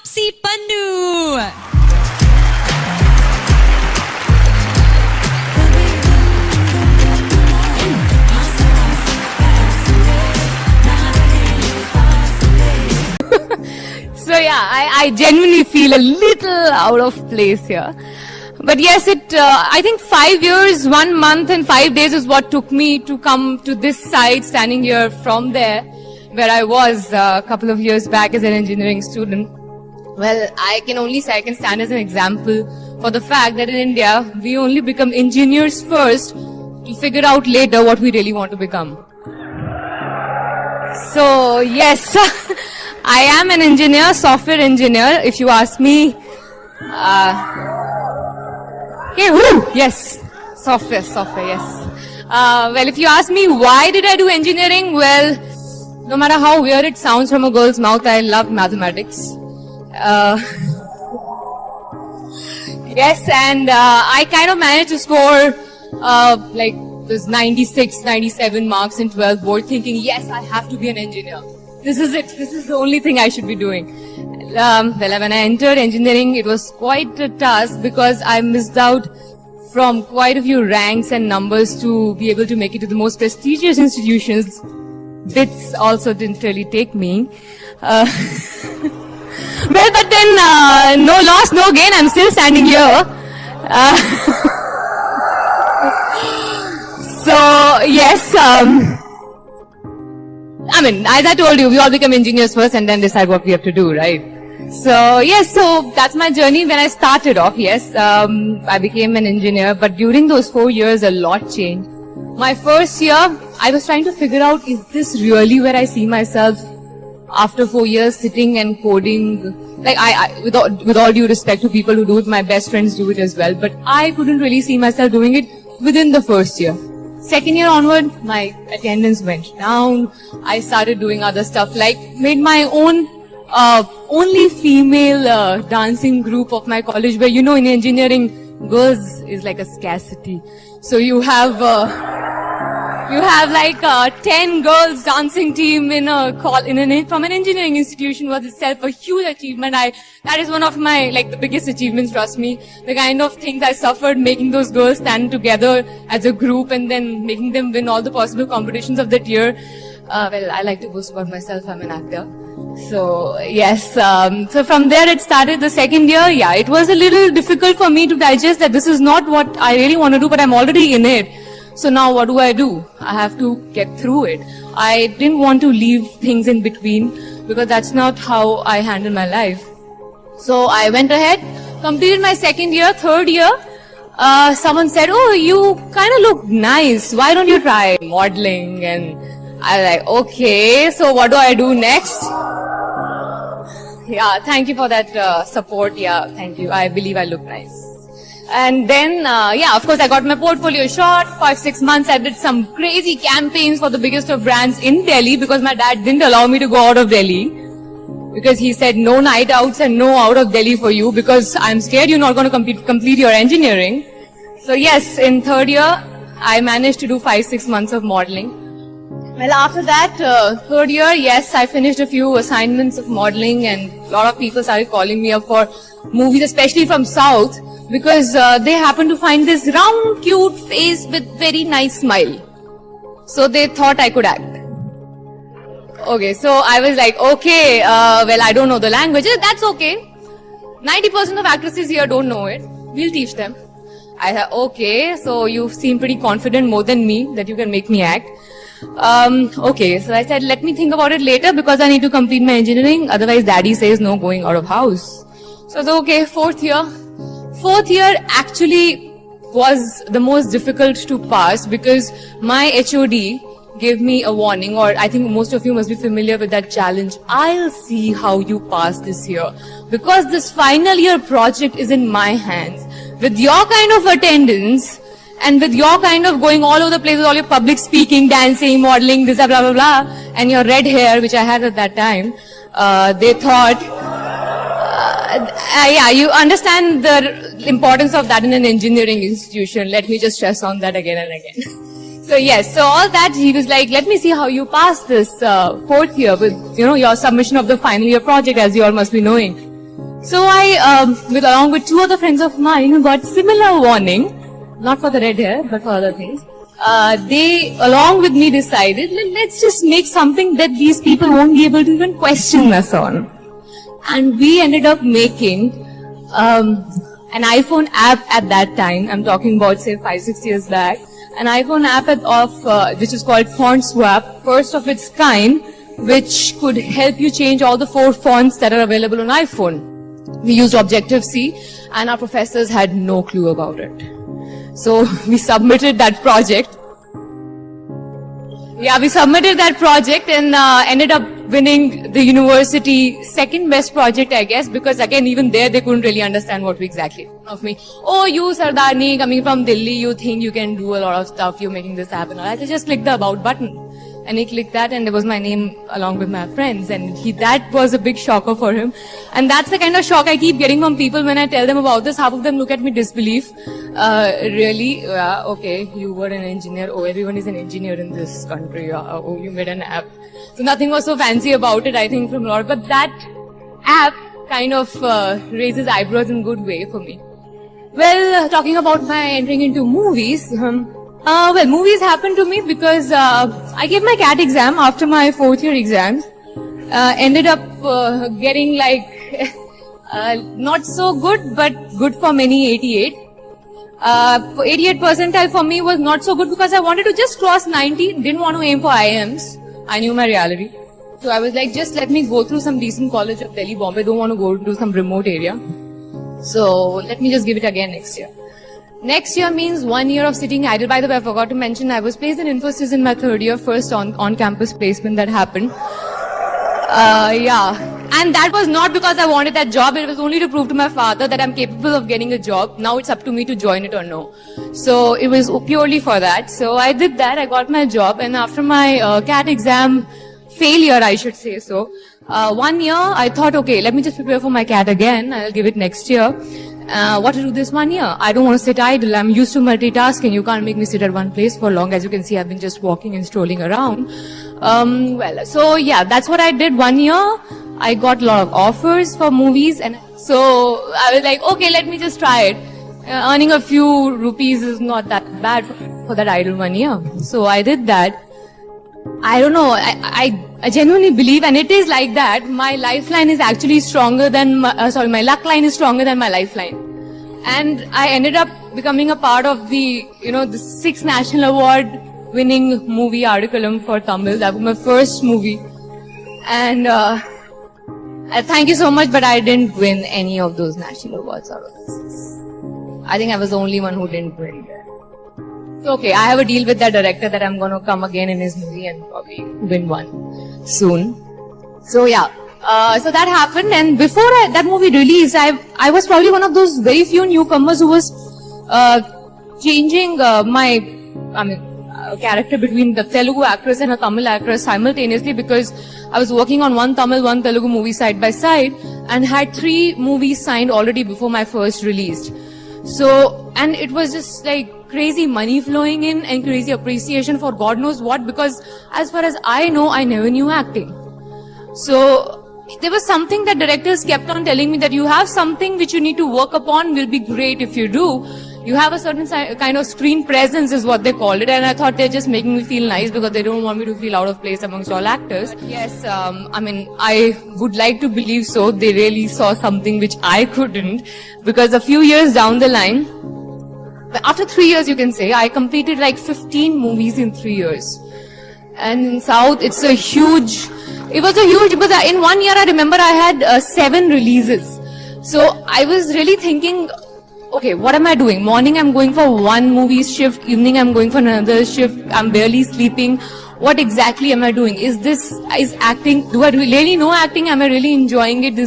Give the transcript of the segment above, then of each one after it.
Taapsee Pannu. So yeah, I genuinely feel a little out of place here. But yes, I think 5 years, 1 month and 5 days is what took me to come to this side, standing here from there, where I was a couple of years back as an engineering student. Well, I can only say I can stand as an example for the fact that in India, we only become engineers first to figure out later what we really want to become. So yes, I am an engineer, software engineer. If you ask me, yes, software, yes. Well, if you ask me why did I do engineering, well, no matter how weird it sounds from a girl's mouth, I love mathematics. Yes, and I kind of managed to score like this 96, 97 marks in 12th board, thinking, yes, I have to be an engineer. This is it. This is the only thing I should be doing. Well, when I entered engineering, it was quite a task because I missed out from quite a few ranks and numbers to be able to make it to the most prestigious institutions. BITS also didn't really take me. Well, but then, no loss, no gain. I'm still standing here. So, yes, I mean, as I told you, we all become engineers first and then decide what we have to do, right? So, yes, so that's my journey. When I started off, yes, I became an engineer, but during those 4 years, a lot changed. My first year, I was trying to figure out, is this really where I see myself after 4 years sitting and coding? Like, with all due respect to people who do it, my best friends do it as well, but I couldn't really see myself doing it within the first year. Second year onward, my attendance went down. I started doing other stuff, like made my own only female dancing group of my college, where, you know, in engineering, girls is like a scarcity. So you have like 10 girls dancing team from an engineering institution was itself a huge achievement. That is one of my, like, the biggest achievements, trust me. The kind of things I suffered making those girls stand together as a group and then making them win all the possible competitions of that year. Well, I like to boast about myself, I'm an actor. So, yes, so from there it started. The second year, yeah, it was a little difficult for me to digest that this is not what I really want to do, but I'm already in it. So now what do? I have to get through it. I didn't want to leave things in between because that's not how I handle my life. So I went ahead, completed my second year. Third year, someone said, oh, you kind of look nice. Why don't you try modeling? And I was like, okay, so what do I do next? Yeah, thank you for that support. Yeah, thank you. I believe I look nice. And then, yeah, of course, I got my portfolio shot. 5-6 months, I did some crazy campaigns for the biggest of brands in Delhi because my dad didn't allow me to go out of Delhi. Because he said, no night outs and no out of Delhi for you because I'm scared you're not going to complete your engineering. So yes, in third year, I managed to do 5-6 months of modeling. Well, after that, third year, yes, I finished a few assignments of modeling and a lot of people started calling me up for movies, especially from South, because they happened to find this round, cute face with very nice smile. So they thought I could act. Okay, so I was like, okay, well, I don't know the language. That's okay. 90% of actresses here don't know it. We'll teach them. I said, okay, so you seem pretty confident more than me that you can make me act. Okay, so I said, let me think about it later because I need to complete my engineering. Otherwise, daddy says no going out of house. So I said, okay, fourth year. Fourth year actually was the most difficult to pass because my HOD gave me a warning, or I think most of you must be familiar with that challenge. I'll see how you pass this year because this final year project is in my hands. With your kind of attendance and with your kind of going all over the place with all your public speaking, dancing, modeling, this, blah, blah, blah, and your red hair, which I had at that time, they thought, yeah, you understand the importance of that in an engineering institution. Let me just stress on that again and again. So yes, so all that, he was like, let me see how you pass this fourth year with, you know, your submission of the final year project, as you all must be knowing. So I, along with two other friends of mine, got similar warning. Not for the red hair, but for other things. They, along with me, decided, let's just make something that these people won't be able to even question us on. And we ended up making an iPhone app at that time. I'm talking about, say, 5-6 years back. An iPhone app which is called Font Swap, first of its kind, which could help you change all the 4 fonts that are available on iPhone. We used Objective-C, and our professors had no clue about it. So we submitted that project. Yeah, we submitted that project and ended up winning the university second best project, I guess, because again, even there, they couldn't really understand what we exactly of me. Oh, you Sardarni, coming from Delhi, you think you can do a lot of stuff, you're making this happen. I just clicked the about button. And he clicked that, and there was my name along with my friends, and that was a big shocker for him. And that's the kind of shock I keep getting from people when I tell them about this. Half of them look at me disbelief. Really? Okay, you were an engineer. Oh, everyone is an engineer in this country. Oh, you made an app. So nothing was so fancy about it, I think, from a lot. But that app kind of raises eyebrows in a good way for me. Well, talking about my entering into movies, movies happened to me because I gave my CAT exam after my 4th year exams. Ended up getting like not so good, but good for many 88. 88 percentile for me was not so good because I wanted to just cross 90, didn't want to aim for IIMs. I knew my reality. So I was like, just let me go through some decent college of Delhi, Bombay, don't want to go to some remote area. So let me just give it again next year. Next year means 1 year of sitting idle. By the way, I forgot to mention, I was placed in Infosys in my 3rd year, first on-campus placement that happened. Yeah. And that was not because I wanted that job, it was only to prove to my father that I'm capable of getting a job. Now it's up to me to join it or no. So it was purely for that. So I did that, I got my job, and after my CAT exam failure, I should say so, 1 year, I thought, okay, let me just prepare for my CAT again, I'll give it next year. What to do this 1 year? I don't want to sit idle. I'm used to multitasking. You can't make me sit at one place for long. As you can see, I've been just walking and strolling around. So yeah, that's what I did 1 year. I got a lot of offers for movies, and so I was like, okay, let me just try it. Earning a few rupees is not that bad for that idle 1 year. So I did that. I don't know, I genuinely believe, and it is like that, my lifeline is actually stronger than, my luck line is stronger than my lifeline. And I ended up becoming a part of the 6th National Award winning movie Adukalam for Tamil. That was my first movie. And thank you so much, but I didn't win any of those national awards out of the 6. I think I was the only one who didn't win there. So, okay, I have a deal with that director that I'm going to come again in his movie and probably win one soon. So yeah, so that happened, and before that movie released, I was probably one of those very few newcomers who was changing my character between the Telugu actress and a Tamil actress simultaneously, because I was working on one Tamil, one Telugu movie side by side, and had 3 movies signed already before my first released. So, and it was just like crazy money flowing in and crazy appreciation for God knows what, because as far as I know, I never knew acting. So there was something that directors kept on telling me that you have something which you need to work upon, will be great if you do. You have a certain kind of screen presence is what they called it, and I thought they're just making me feel nice because they don't want me to feel out of place amongst all actors. But yes, I would like to believe so. They really saw something which I couldn't, because a few years down the line, after 3 years you can say, I completed like 15 movies in 3 years. And in South, it was a huge, because in 1 year I remember I had 7 releases. So I was really thinking, okay, what am I doing? Morning I'm going for one movie shift, evening I'm going for another shift, I'm barely sleeping. What exactly am I doing? Is acting, do I really know acting? Am I really enjoying it?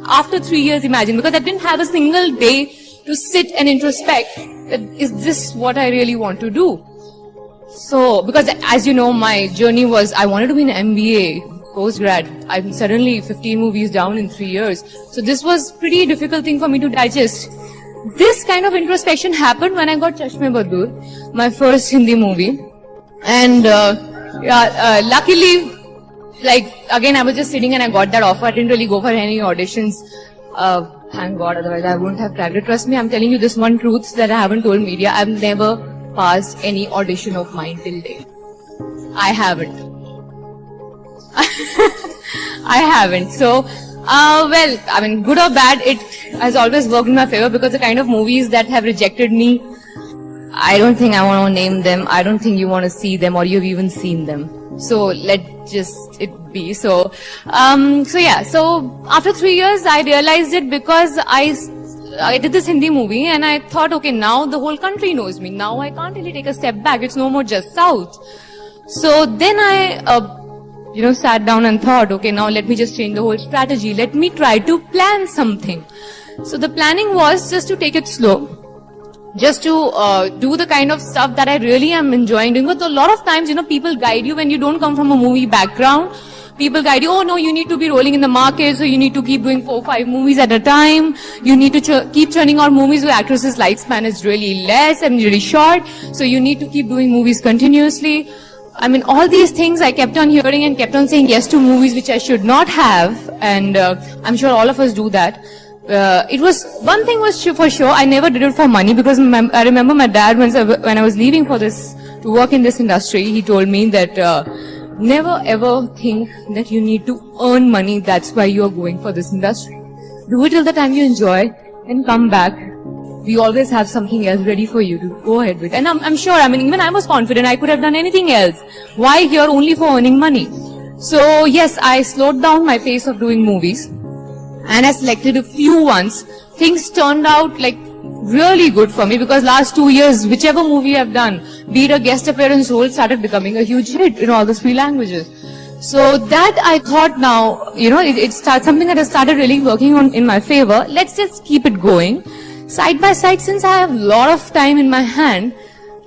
After 3 years, imagine, because I didn't have a single day to sit and introspect, is this what I really want to do? So, because as you know, my journey was, I wanted to be an MBA, postgrad. I'm suddenly 15 movies down in 3 years. So this was pretty difficult thing for me to digest. This kind of introspection happened when I got Chashme Badur, my first Hindi movie. And luckily, like, again, I was just sitting and I got that offer. I didn't really go for any auditions. Thank God, otherwise I wouldn't have tried it. Trust me, I'm telling you this one truth that I haven't told media. I've never passed any audition of mine till date. I haven't. I haven't. So, well, I mean, good or bad, it has always worked in my favor because the kind of movies that have rejected me, I don't think I want to name them. I don't think you want to see them or you've even seen them. So let just it be. So yeah. So after 3 years, I realized it because I did this Hindi movie and I thought, okay, now the whole country knows me. Now I can't really take a step back. It's no more just South. So then I, sat down and thought, okay, now let me just change the whole strategy. Let me try to plan something. So the planning was just to take it slow. Just to do the kind of stuff that I really am enjoying doing. But a lot of times, people guide you when you don't come from a movie background. People guide you, oh no, you need to be rolling in the market, so you need to keep doing 4 or 5 movies at a time. You need to keep churning out movies where actresses' lifespan is really less and really short. So you need to keep doing movies continuously. I mean, all these things I kept on hearing and kept on saying yes to movies which I should not have. And I'm sure all of us do that. It was, one thing was for sure, I never did it for money because I remember my dad when I was leaving for this, to work in this industry, he told me that never ever think that you need to earn money, that's why you are going for this industry. Do it till the time you enjoy and come back. We always have something else ready for you to go ahead with. And I'm sure, I mean, even I was confident I could have done anything else. Why here only for earning money? So yes, I slowed down my pace of doing movies. And I selected a few ones. Things turned out like really good for me because last 2 years, whichever movie I've done, be it a guest appearance role, started becoming a huge hit in all the 3 languages. So that I thought now, it starts something that has started really working on in my favor. Let's just keep it going. Side by side, since I have a lot of time in my hand,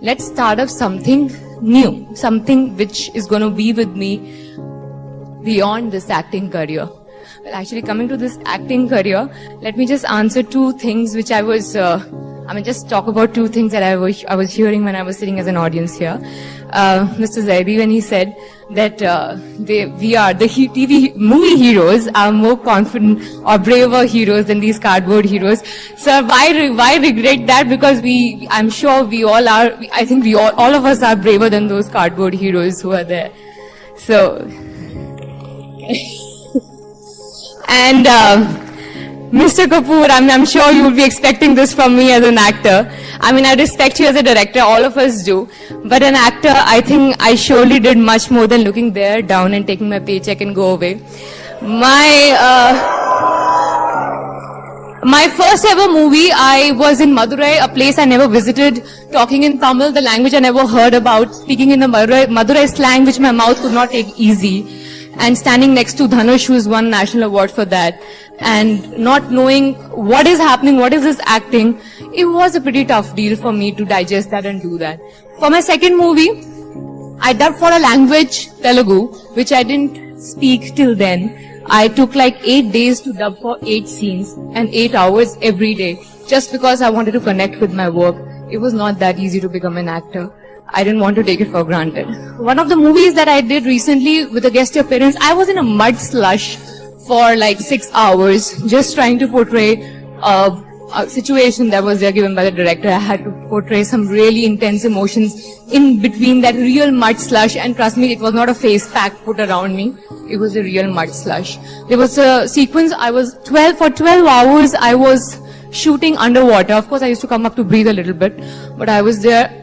let's start up something new. Something which is going to be with me beyond this acting career. Well, actually, coming to this acting career, let me just answer 2 things which I was, just talk about 2 things that I was hearing when I was sitting as an audience here. Mr. Zaidi, when he said that the TV movie heroes are more confident or braver heroes than these cardboard heroes. Sir, why regret that? Because I'm sure we all are, I think all of us are braver than those cardboard heroes who are there. So... And Mr. Kapoor, I'm sure you will be expecting this from me as an actor. I mean, I respect you as a director, all of us do. But an actor, I think I surely did much more than looking there, down and taking my paycheck and go away. My first ever movie, I was in Madurai, a place I never visited, talking in Tamil, the language I never heard about, speaking in the Madurai slang, which my mouth could not take easy. And standing next to Dhanush, who's won national award for that, and not knowing what is happening, what is this acting, it was a pretty tough deal for me to digest that and do that. For my second movie, I dubbed for a language, Telugu, which I didn't speak till then. I took like 8 days to dub for 8 scenes and 8 hours every day, just because I wanted to connect with my work. It was not that easy to become an actor. I didn't want to take it for granted. One of the movies that I did recently with a guest appearance, I was in a mud slush for like 6 hours, just trying to portray a situation that was there given by the director. I had to portray some really intense emotions in between that real mud slush, and trust me, it was not a face pack put around me. It was a real mud slush. There was a sequence, for 12 hours, I was shooting underwater. Of course, I used to come up to breathe a little bit, but I was there,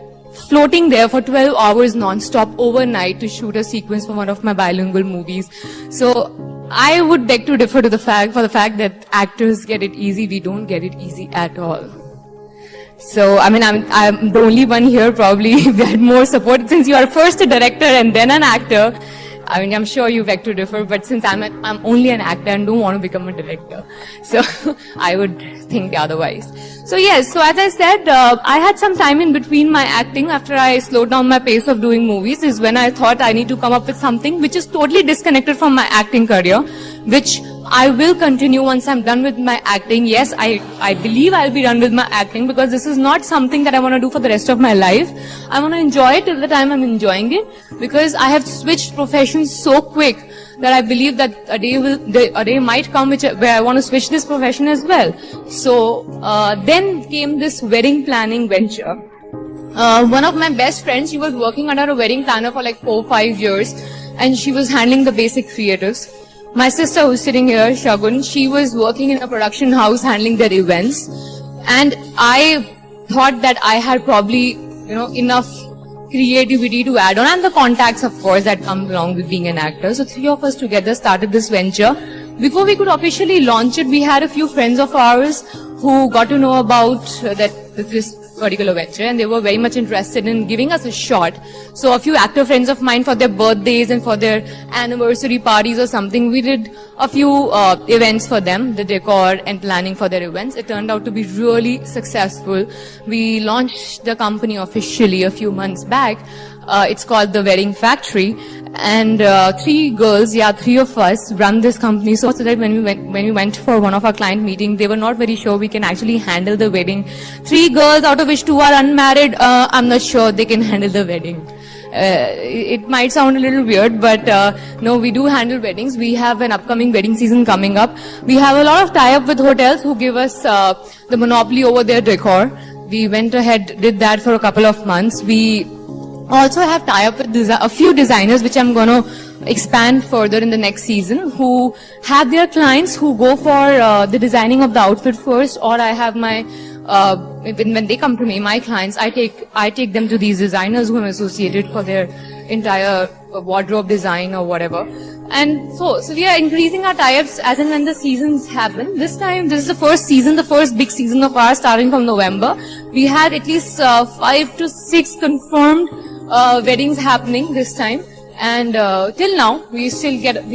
floating there for 12 hours non-stop overnight to shoot a sequence for one of my bilingual movies. So I would beg to differ to the fact that actors get it easy. We don't get it easy at all. So, I mean, I'm the only one here probably who had more support. Since you are first a director and then an actor, I mean, I'm sure you beg to differ, but since I'm only an actor and don't want to become a director, so I would think otherwise. So yes, so as I said, I had some time in between my acting after I slowed down my pace of doing movies is when I thought I need to come up with something which is totally disconnected from my acting career, which I will continue once I'm done with my acting. Yes, I believe I'll be done with my acting because this is not something that I want to do for the rest of my life. I want to enjoy it till the time I'm enjoying it because I have switched professions so quick that I believe that a day might come where I want to switch this profession as well. So then came this wedding planning venture. One of my best friends, she was working under a wedding planner for like 4-5 years, and she was handling the basic creatives. My sister, who's sitting here, Shagun, she was working in a production house handling their events, and I thought that I had probably, enough creativity to add on, and the contacts, of course, that come along with being an actor. So 3 of us together started this venture. Before we could officially launch it, we had a few friends of ours who got to know about this particular venture, and they were very much interested in giving us a shot. So a few actor friends of mine, for their birthdays and for their anniversary parties or something, we did a few events for them, the decor and planning for their events. It turned out to be really successful. We launched the company officially a few months back. It's called The Wedding Factory, and 3 girls, 3 of us run this company. So that when we went for one of our client meetings, they were not very sure we can actually handle the wedding. 3 girls, out of which 2 are unmarried. I'm not sure they can handle the wedding. It might sound a little weird, but no, we do handle weddings. We have an upcoming wedding season coming up. We have a lot of tie-up with hotels who give us the monopoly over their decor. We went ahead, did that for a couple of months. We also have tie-up with a few designers, which I'm going to expand further in the next season, who have their clients who go for the designing of the outfit first, or I have my when they come to me, my clients, I take them to these designers who I'm associated for their entire wardrobe design or whatever. And so we are increasing our tie-ups as and when the seasons happen. This time, this is the first season, the first big season of ours, starting from November. We had at least 5 to 6 confirmed weddings happening this time, and till now we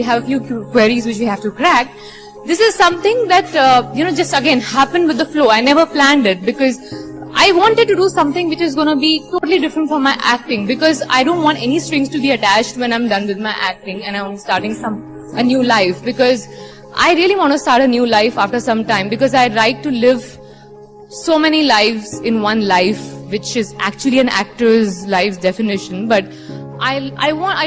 have a few queries which we have to crack. This is something that just again happened with the flow. I never planned it, because I wanted to do something which is going to be totally different from my acting, because I don't want any strings to be attached when I'm done with my acting and I'm starting a new life, because I really want to start a new life after some time, because I'd like to live so many lives in one life, which is actually an actor's life's definition. But I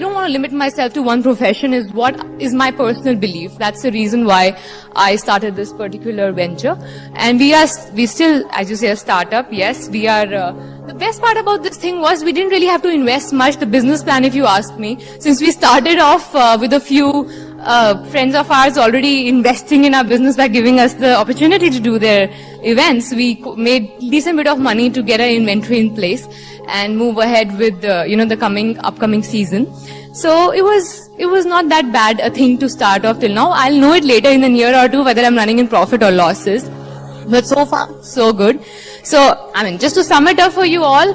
don't want to limit myself to one profession, is what is my personal belief. That's the reason why I started this particular venture. And we still, as you say, a startup. Yes, we are. The best part about this thing was we didn't really have to invest much. The business plan, if you ask me, since we started off with a few friends of ours already investing in our business by giving us the opportunity to do their events, we made decent bit of money to get an inventory in place and move ahead with the upcoming season. So it was not that bad a thing to start off till now. I'll know it later in a year or two whether I'm running in profit or losses. But so far, so good. So, just to sum it up for you all,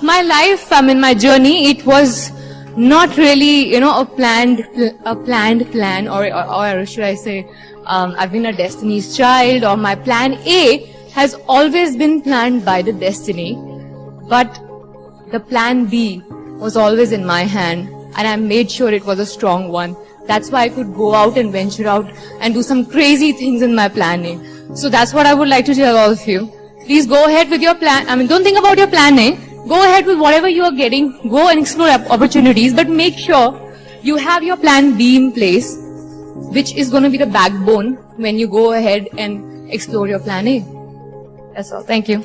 my life, my journey, it was not really, a planned plan, or should I say, I've been a destiny's child, or my plan A has always been planned by the destiny, but the plan B was always in my hand, and I made sure it was a strong one. That's why I could go out and venture out and do some crazy things in my planning. So that's what I would like to tell all of you. Please go ahead with your plan. Don't think about your plan A. Go ahead with whatever you are getting. Go and explore opportunities, but make sure you have your plan B in place, which is going to be the backbone when you go ahead and explore your plan A. That's all. Thank you.